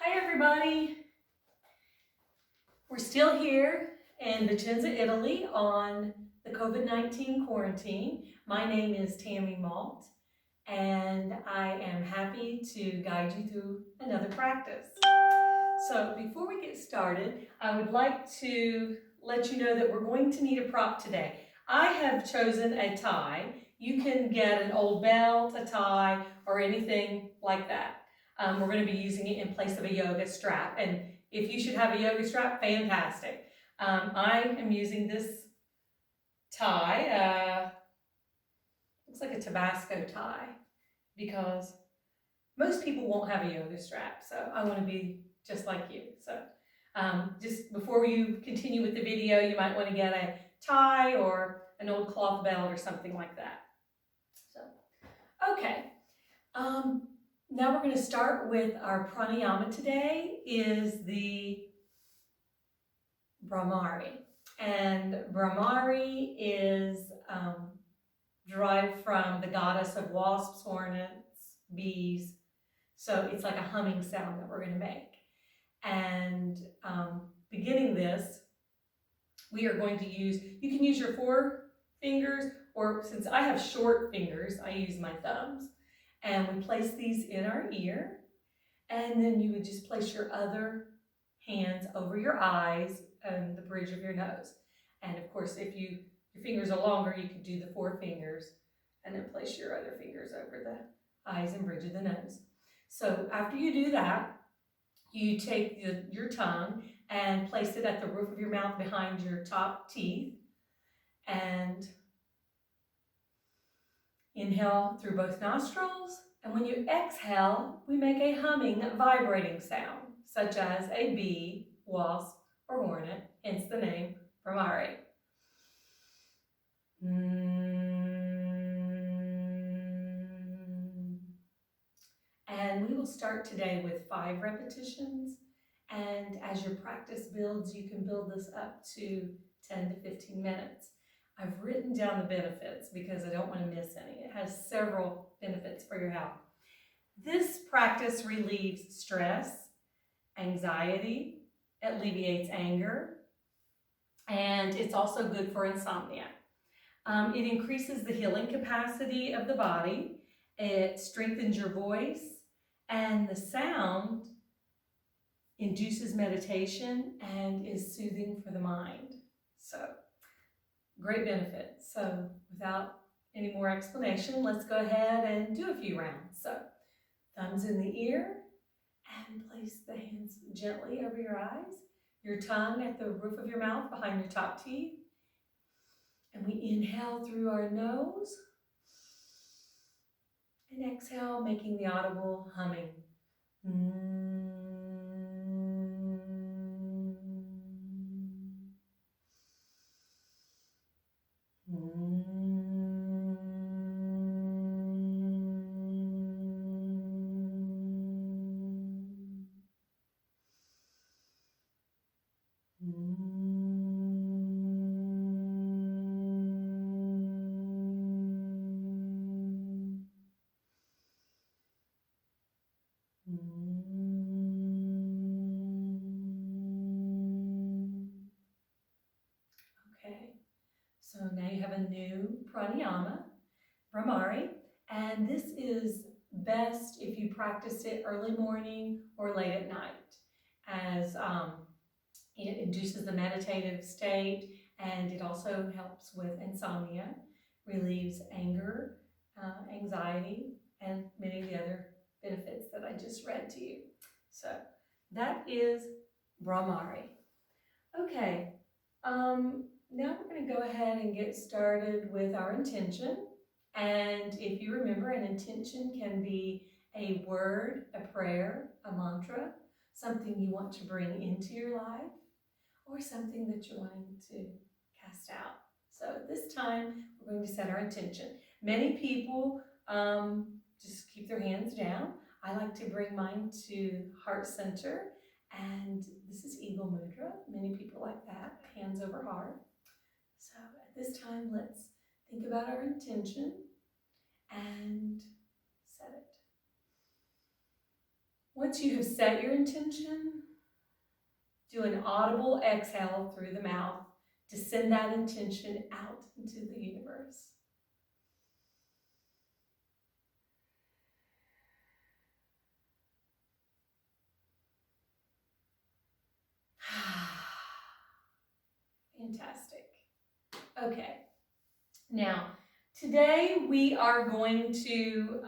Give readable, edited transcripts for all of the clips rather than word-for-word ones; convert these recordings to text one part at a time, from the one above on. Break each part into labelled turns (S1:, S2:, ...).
S1: Hi everybody! We're still here in Vicenza, Italy on the COVID-19 quarantine. My name is Tammy Malt and I am happy to guide you through another practice. So before we get started, I would like to let you know that we're going to need a prop today. I have chosen a tie. You can get an old belt, a tie, or anything like that. We're going to be using it in place of a yoga strap, and if you should have a yoga strap, fantastic. I am using this tie, looks like a Tabasco tie, because most people won't have a yoga strap, so I want to be just like you. So just before you continue with the video, you might want to get a tie or an old cloth belt or something like that. So, okay. Now we're going to start with our pranayama today is the Brahmari. And Brahmari is derived from the goddess of wasps, hornets, bees. So it's like a humming sound that we're going to make. And beginning this, we are going to use, you can use your 4 fingers, or since I have short fingers, I use my thumbs. And we place these in our ear, and then you would just place your other hands over your eyes and the bridge of your nose. And of course, if your fingers are longer, you could do the 4 fingers and then place your other fingers over the eyes and bridge of the nose. So after you do that, you take your tongue and place it at the roof of your mouth behind your top teeth, and inhale through both nostrils, and when you exhale, we make a humming, vibrating sound, such as a bee, wasp, or hornet, hence the name Brahmari. And we will start today with 5 repetitions, and as your practice builds, you can build this up to 10 to 15 minutes. I've written down the benefits because I don't want to miss any. It has several benefits for your health. This practice relieves stress, anxiety, it alleviates anger, and it's also good for insomnia. It increases the healing capacity of the body, it strengthens your voice, and the sound induces meditation and is soothing for the mind. So, great benefits. So, without any more explanation, let's go ahead and do a few rounds. So, thumbs in the ear, and place the hands gently over your eyes, your tongue at the roof of your mouth behind your top teeth. And we inhale through our nose and exhale, making the audible humming. Okay, so now you have a new pranayama, Brahmari, and this is best if you practice it early morning or late at night, as it induces the meditative state, and it also helps with insomnia, relieves anger, anxiety, and many of the other benefits that I just read to you. So that is Brahmari. Okay, now we're going to go ahead and get started with our intention. And if you remember, an intention can be a word, a prayer, a mantra, something you want to bring into your life, or something that you're wanting to cast out. So at this time, we're going to set our intention. Many people just keep their hands down. I like to bring mine to heart center, and this is Eagle Mudra. Many people like that, hands over heart. So at this time, let's think about our intention and set it. Once you have set your intention, do an audible exhale through the mouth to send that intention out into the universe. Fantastic. Okay. Now, today we are going to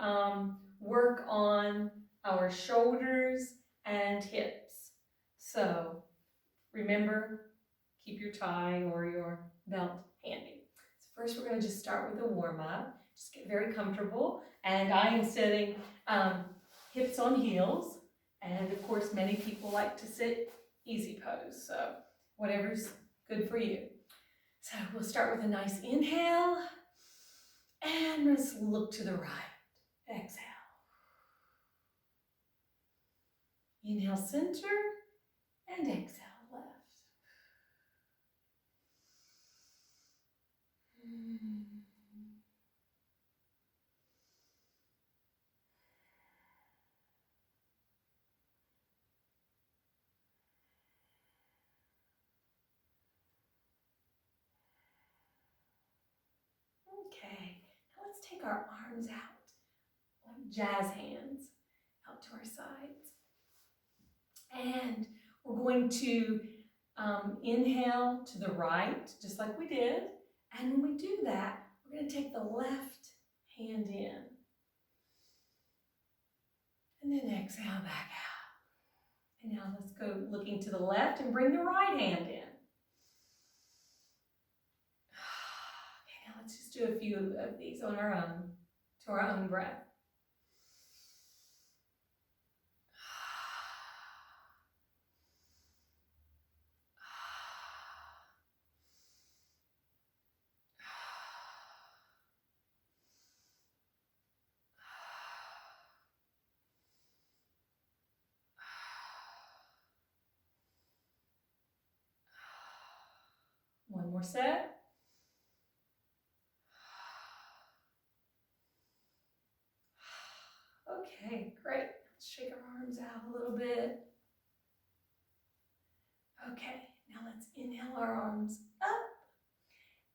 S1: work on our shoulders and hips. So remember, keep your tie or your belt handy. So first we're going to just start with a warm-up. Just get very comfortable. And I am sitting hips on heels. And of course, many people like to sit easy pose. So whatever's good for you. So we'll start with a nice inhale. And let's look to the right. Exhale. Inhale, center. And exhale, left. Okay, now let's take our arms out, like jazz hands, out to our sides. And we're going to inhale to the right, just like we did. And when we do that, we're going to take the left hand in. And then exhale back out. And now let's go looking to the left and bring the right hand in. Okay, now let's just do a few of these on our own, to our own breath. One more set. Okay, great. Let's shake our arms out a little bit. Okay, now let's inhale our arms up.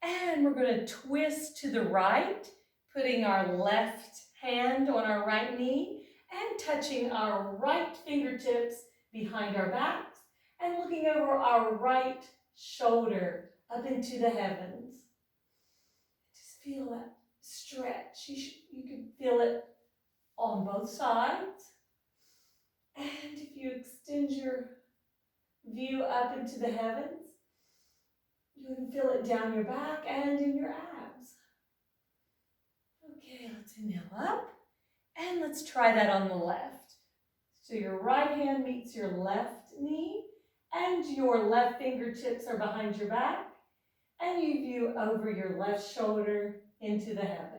S1: And we're going to twist to the right, putting our left hand on our right knee and touching our right fingertips behind our backs and looking over our right shoulder up into the heavens. Just feel that stretch. You can feel it on both sides. And if you extend your view up into the heavens, you can feel it down your back and in your abs. Okay, let's inhale up. And let's try that on the left. So your right hand meets your left knee and your left fingertips are behind your back. And you view over your left shoulder into the heavens.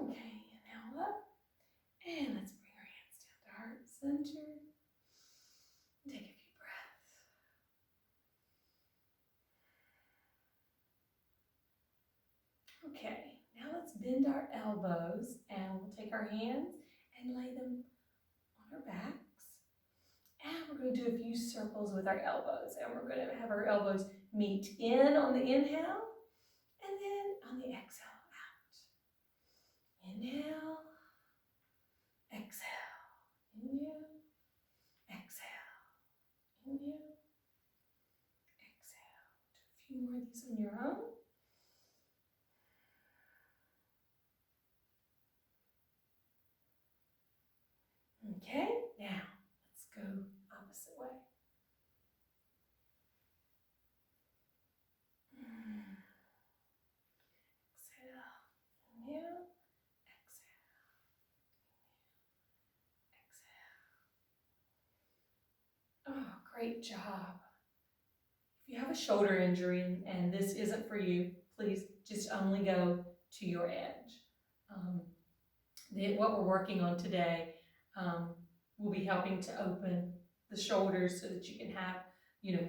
S1: Okay, inhale up. And let's bring our hands down to heart center. Take a few breaths. Okay, now let's bend our elbows and we'll take our hands and lay them on our backs. And we're going to do a few circles with our elbows. And we're going to have our elbows meet in on the inhale and then on the exhale out. Inhale, exhale, inhale, exhale, inhale, exhale. Do a few more of these on your own. Okay, now let's go opposite way. Exhale, inhale, exhale, exhale. Oh, great job. If you have a shoulder injury and this isn't for you, please just only go to your edge. What we're working on today will be helping to open the shoulders so that you can have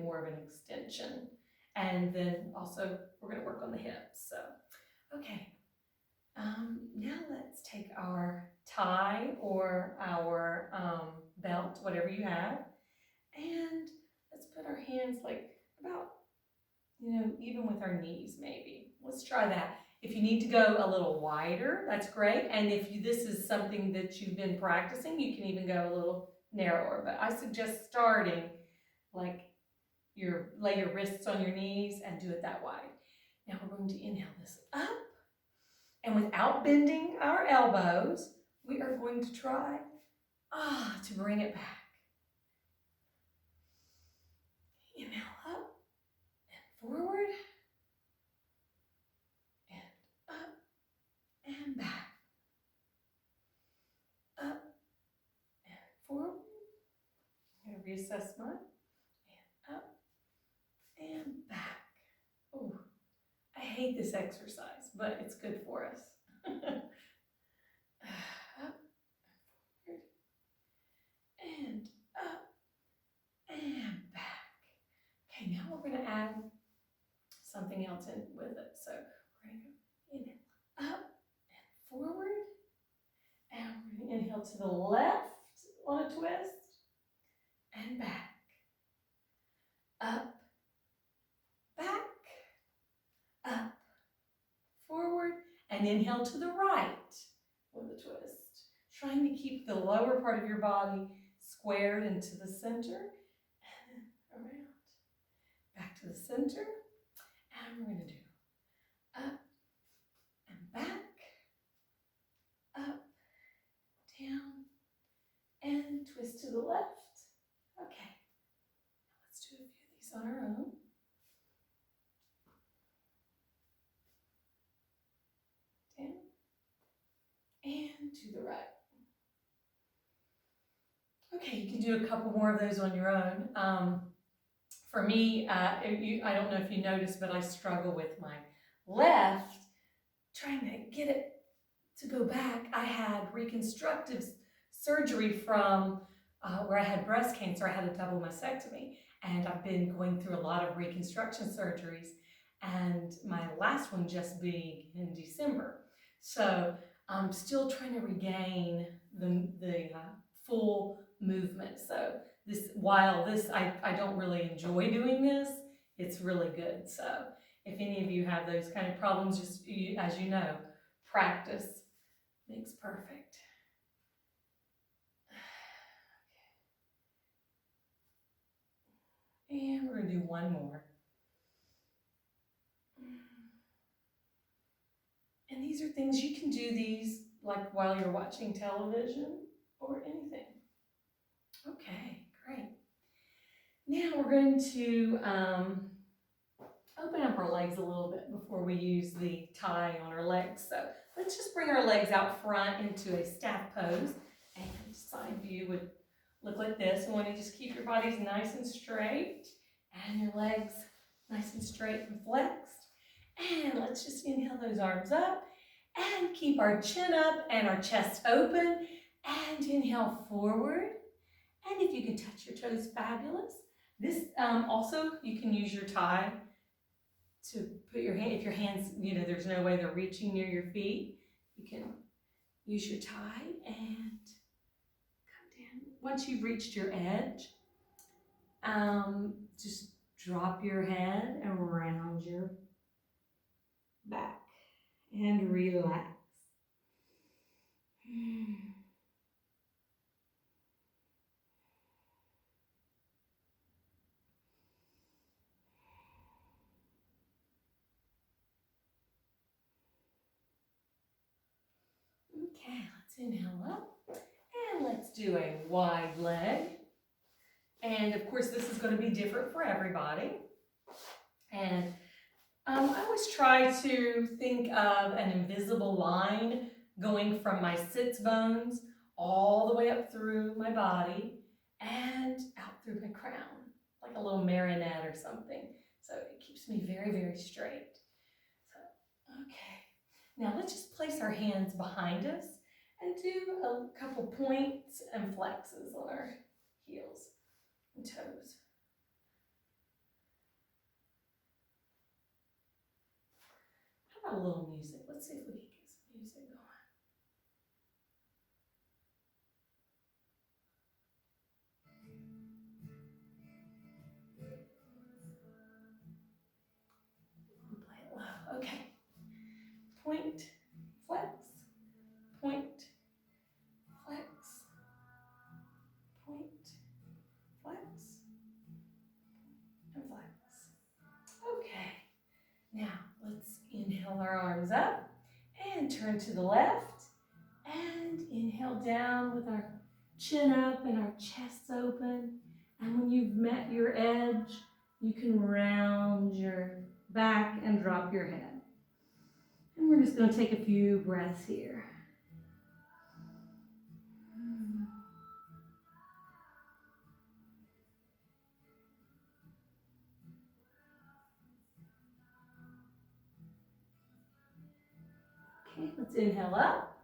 S1: more of an extension. And then also we're going to work on the hips. So, okay. Now let's take our tie or our belt, whatever you have, and let's put our hands like about, even with our knees maybe. Let's try that. If you need to go a little wider, that's great. And if this is something that you've been practicing, you can even go a little narrower. But I suggest starting like lay your wrists on your knees and do it that wide. Now we're going to inhale this up. And without bending our elbows, we are going to try to bring it back. Inhale up and forward and up and back. Up and forward. I'm going to reassess mine. And up and back. Oh, I hate this exercise, but it's good for us. Up and up and back. Okay, now we're going to add something else in with it. So we're going to go inhale up and forward. And we're going to inhale to the left on a twist and back. Up, back, up, forward, and inhale to the right with a twist. Trying to keep the lower part of your body squared into the center and then around. Back to the center. And we're going to do up and back, up, down, and twist to the left. Okay. Now let's do a few of these on our own. Down and to the right. Okay, you can do a couple more of those on your own. For me, I don't know if you noticed, but I struggle with my left, trying to get it to go back. I had reconstructive surgery from where I had breast cancer. I had a double mastectomy, and I've been going through a lot of reconstruction surgeries, and my last one just being in December. So I'm still trying to regain the full movement. So while I don't really enjoy doing this, it's really good. So if any of you have those kind of problems, just as you know, practice makes perfect. And we're going to do one more. And these are things you can do these like while you're watching television or anything. Okay, great. Now we're going to open up our legs a little bit before we use the tie on our legs. So let's just bring our legs out front into a staff pose, and side view would look like this. You want to just keep your bodies nice and straight and your legs nice and straight and flexed. And let's just inhale those arms up and keep our chin up and our chest open, and inhale forward. And if you can touch your toes, fabulous. This also, you can use your tie to put your hand, if your hands, there's no way they're reaching near your feet, you can use your tie and come down. Once you've reached your edge, just drop your head around your back and relax. Okay, let's inhale up, and let's do a wide leg. And of course, this is going to be different for everybody. And I always try to think of an invisible line going from my sits bones all the way up through my body and out through my crown, like a little marionette or something. So it keeps me very, very straight. So, okay. Now let's just place our hands behind us and do a couple points and flexes on our heels and toes. a little music? Let's see if we can get some music going. We'll play it low. Okay. Point, flex, point, flex, point, flex, and flex. Okay. Now, let's inhale our arms up and turn to the left. And inhale down with our chin up and our chests open. And when you've met your edge, you can round your back and drop your head. And we're just going to take a few breaths here. Okay, let's inhale up.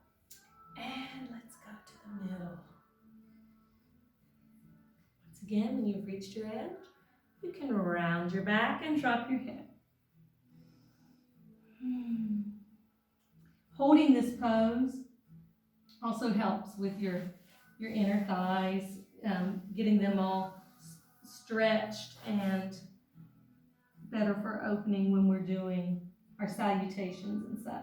S1: And let's go to the middle. Once again, when you've reached your edge, you can round your back and drop your head. Holding this pose also helps with your inner thighs, getting them all stretched and better for opening when we're doing our salutations and such.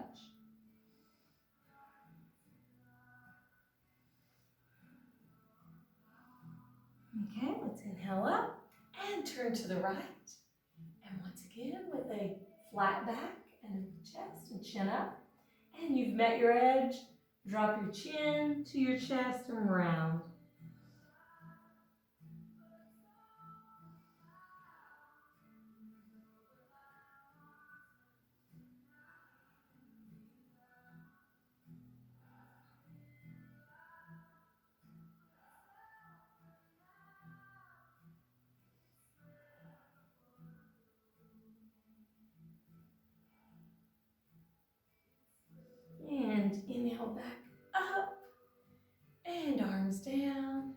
S1: Okay, let's inhale up and turn to the right. And once again, with a flat back and chest and chin up. And you've met your edge, drop your chin to your chest and round. And inhale back up and arms down.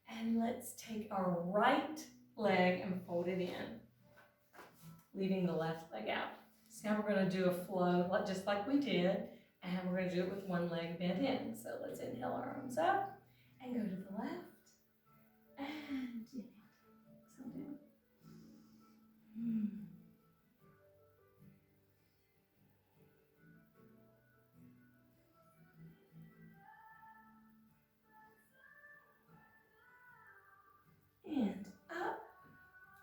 S1: And let's take our right leg and fold it in, leaving the left leg out. So now we're going to do a flow just like we did, and we're going to do it with one leg bent in. So let's inhale our arms up and go to the left. And inhale, exhale down. And up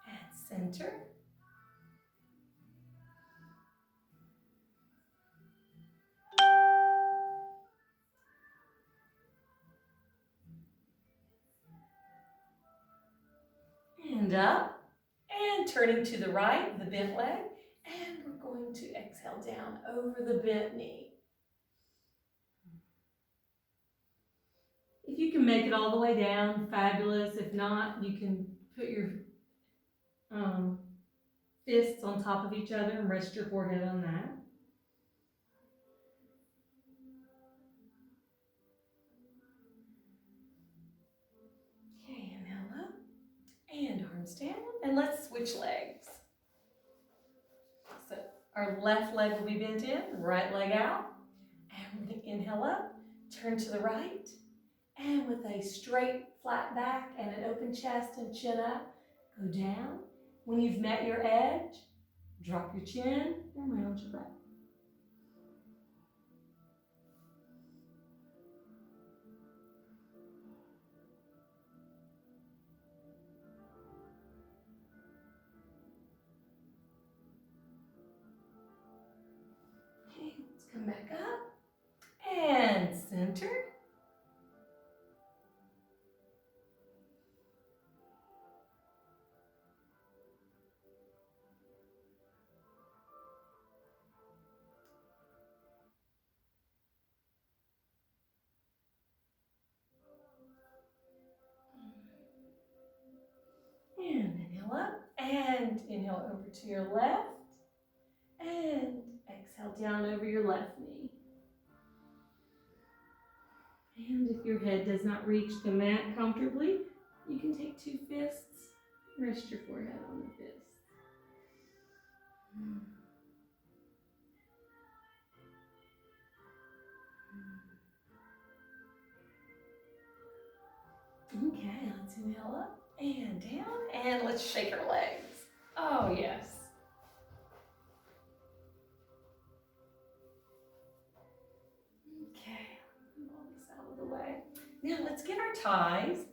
S1: and center. And up and turning to the right, the bent leg. And we're going to exhale down over the bent knee. If you can make it all the way down, fabulous. If not, you can put your fists on top of each other and rest your forehead on that. Okay, inhale up and arms down. And let's switch legs. So our left leg will be bent in, right leg out. And we're going to inhale up, turn to the right. And with a straight, flat back and an open chest and chin up, go down. When you've met your edge, drop your chin and round your back. Okay, let's come back up and center. And inhale up and inhale over to your left and exhale down over your left knee. And if your head does not reach the mat comfortably, you can take two fists, rest your forehead on the fist. Inhale up and down, and let's shake our legs. Oh, yes. Okay, move all this out of the way. Now let's get our ties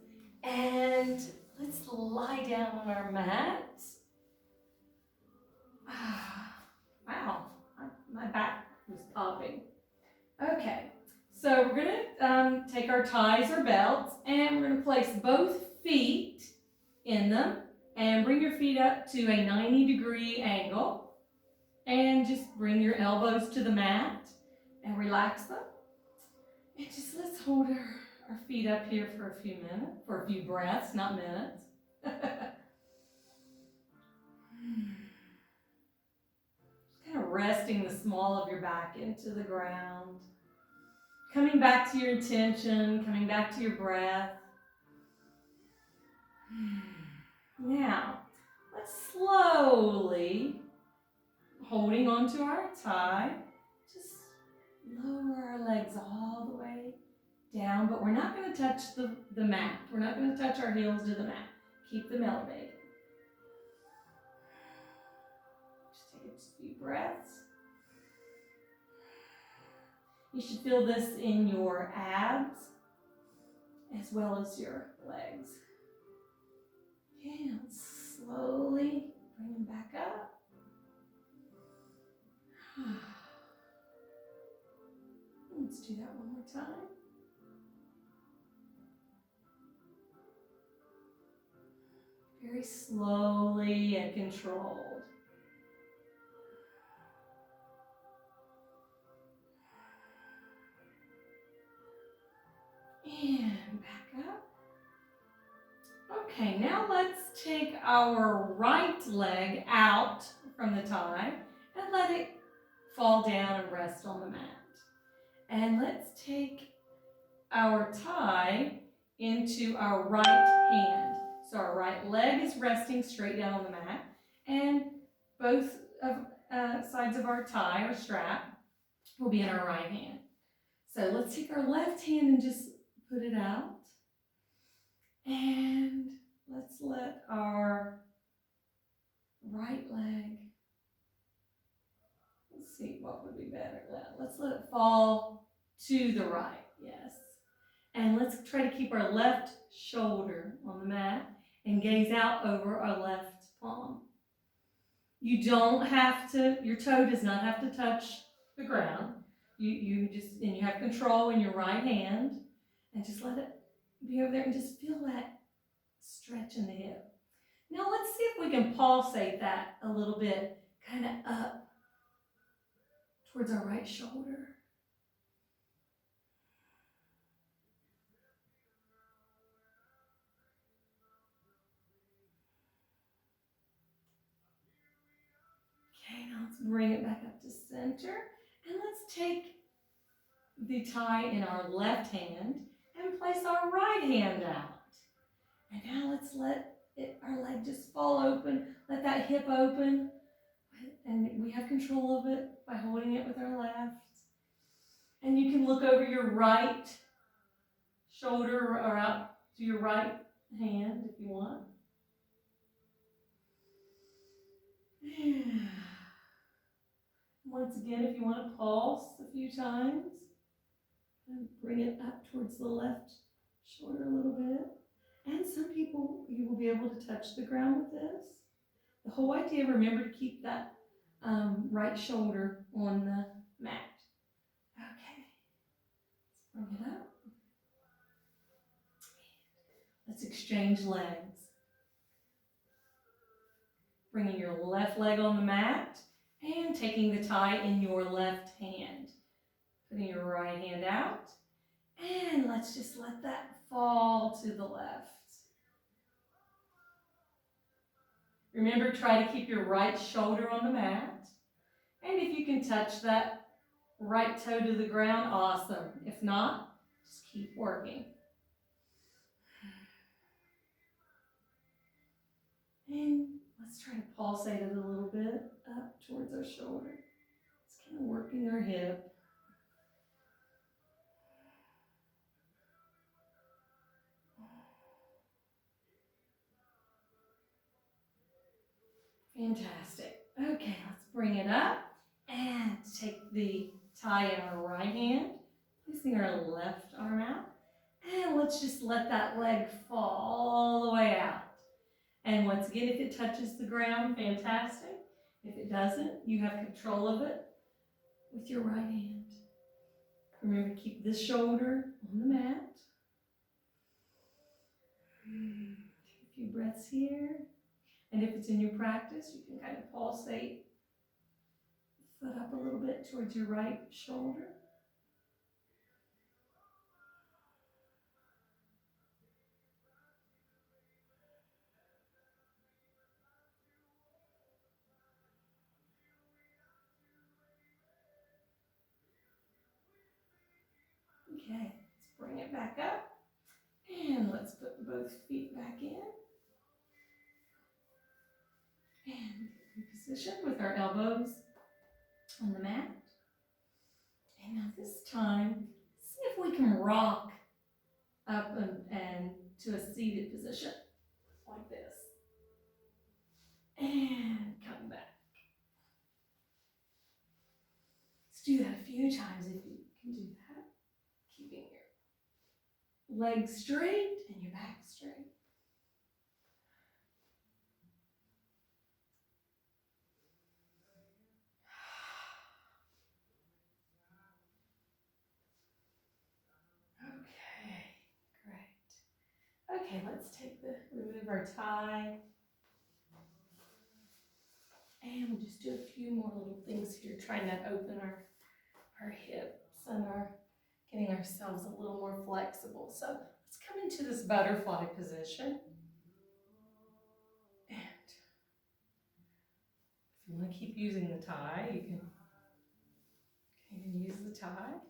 S1: and let's lie down on our mats. Wow, my back was popping. Okay, so we're gonna take our ties or belts and we're gonna place both feet in them and bring your feet up to a 90-degree angle and just bring your elbows to the mat and relax them. And just let's hold our feet up here for a few minutes, for a few breaths, not minutes. Kind of resting the small of your back into the ground. Coming back to your intention, coming back to your breath. Now, let's slowly, holding onto our tie, just lower our legs all the way down, but we're not going to touch the mat. We're not going to touch our heels to the mat. Keep them elevated. Just take a few breaths. You should feel this in your abs as well as your legs. Okay, let's slowly bring them back up. Let's do that one more time. Very slowly and controlled. And back up. Okay, now let's take our right leg out from the tie and let it fall down and rest on the mat. And let's take our tie into our right hand. So our right leg is resting straight down on the mat, and both of sides of our tie or strap will be in our right hand. So let's take our left hand and just put it out. And let's let our right leg, let's see what would be better. Let's let it fall to the right, yes. And let's try to keep our left shoulder on the mat and gaze out over our left palm. You don't have to, your toe does not have to touch the ground. You have control in your right hand, and just let it be over there and just feel that stretch in the hip. Now let's see if we can pulsate that a little bit, kind of up towards our right shoulder. Okay, now let's bring it back up to center, and let's take the tie in our left hand and place our right hand out. And now let's let our leg just fall open, let that hip open, and we have control of it by holding it with our left. And you can look over your right shoulder or out to your right hand if you want. Once again, if you want to pulse a few times, and bring it up towards the left shoulder a little bit. And some people, you will be able to touch the ground with this. The whole idea, remember to keep that right shoulder on the mat. Okay, let's bring it up. Let's exchange legs. Bringing your left leg on the mat and taking the tie in your left hand. Putting your right hand out. And let's just let that fall to the left. Remember, try to keep your right shoulder on the mat. And if you can touch that right toe to the ground, awesome. If not, just keep working. And let's try to pulsate it a little bit up towards our shoulder. It's kind of working our hip. Fantastic. Okay, let's bring it up and take the tie in our right hand, placing our left arm out, and let's just let that leg fall all the way out. And once again, if it touches the ground, fantastic. If it doesn't, you have control of it with your right hand. Remember to keep this shoulder on the mat. Take a few breaths here. And if it's in your practice, you can kind of pulsate the foot up a little bit towards your right shoulder. Okay, let's bring it back up. And let's put both feet back in. And reposition with our elbows on the mat. And now this time, see if we can rock up and to a seated position, like this. And come back. Let's do that a few times if you can do that. Keeping your legs straight and your back straight. Okay, great. Okay, let's remove our tie. And we'll just do a few more little things here, trying to open our hips and getting ourselves a little more flexible. So let's come into this butterfly position. And if you want to keep using the tie, you can even use the tie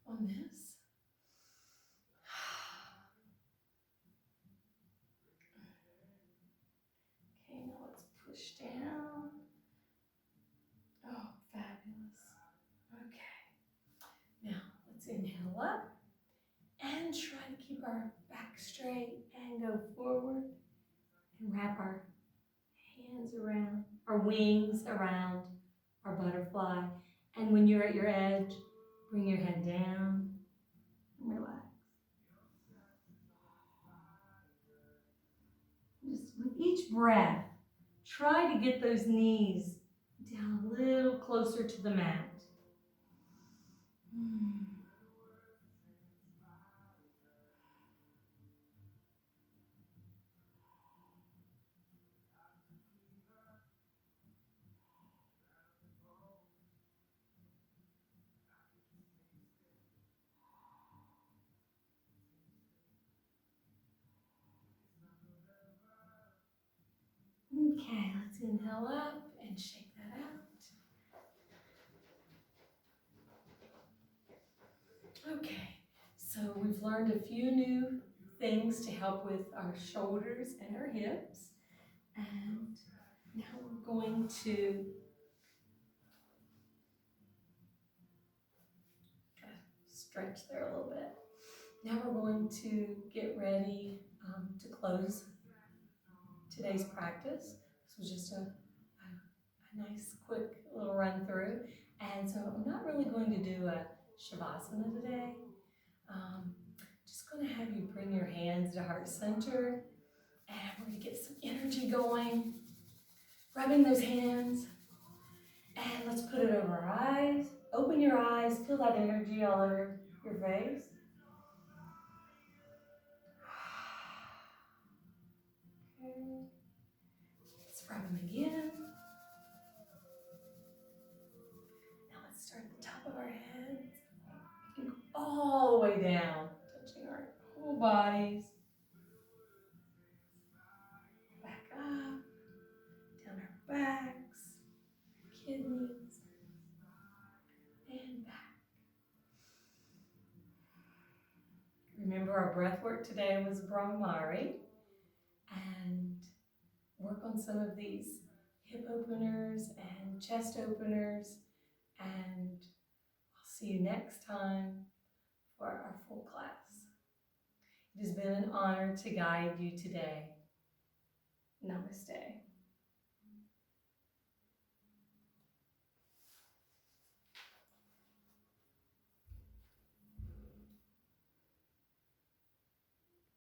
S1: on this. Okay, now let's push down. Oh, fabulous. Okay. Now let's inhale up and try to keep our back straight and go forward and wrap our hands around, our wings around our butterfly. And when you're at your edge, bring your head down and relax. Just with each breath, try to get those knees down a little closer to the mat. Okay, let's inhale up and shake that out. Okay, so we've learned a few new things to help with our shoulders and our hips. And now we're going to stretch there a little bit. Now we're going to get ready to close today's practice. This was just a nice quick little run through. And so I'm not really going to do a Shavasana today. Just going to have you bring your hands to heart center, and we're going to get some energy going, rubbing those hands, and let's put it over our eyes. Open your eyes, feel that energy all over your face. Okay. Let's rub them again. Now let's start at the top of our heads, all the way down, touching our whole bodies. Back up, down our backs, kidneys, and back. Remember, our breath work today was Brahmari, and work on some of these hip openers and chest openers, and I'll see you next time for our full class. It has been an honor to guide you today. Namaste.